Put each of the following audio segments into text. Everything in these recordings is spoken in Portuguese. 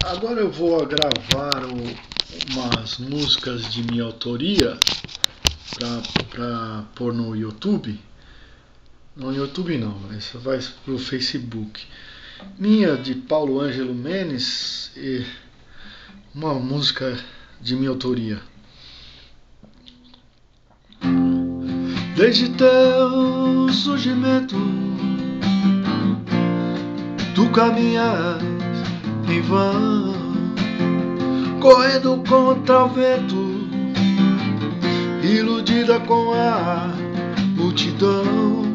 Agora eu vou gravar umas músicas de minha autoria para pôr no YouTube. No YouTube não, essa vai pro Facebook. Minha de Paulo Ângelo Menes e uma música de minha autoria. Desde teu surgimento, tu caminhas em vão, correndo contra o vento, iludida com a multidão,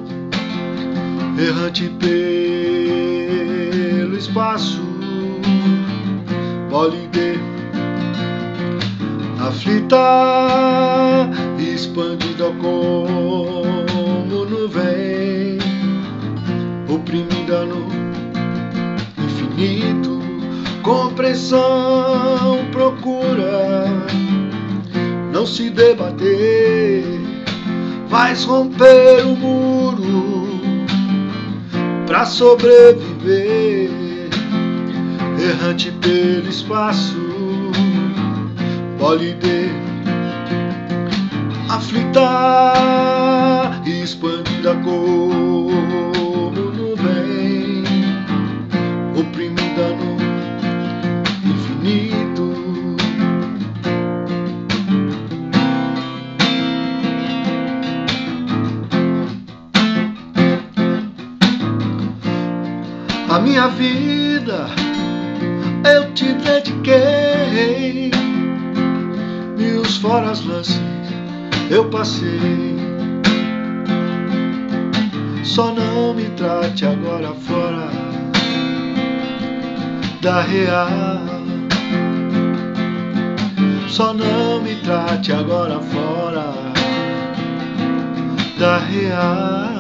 errante pelo espaço, polide, aflita, expandida como nuvem, oprimida no infinito, compreensão procura não se debater, vais romper o muro pra sobreviver, errante pelo espaço, polide, aflita, expandida como nuvem, oprimida no infinito. A minha vida eu te dediquei, mil foras lances eu passei. Só não me trate agora fora da real. Só não me trate agora fora da real.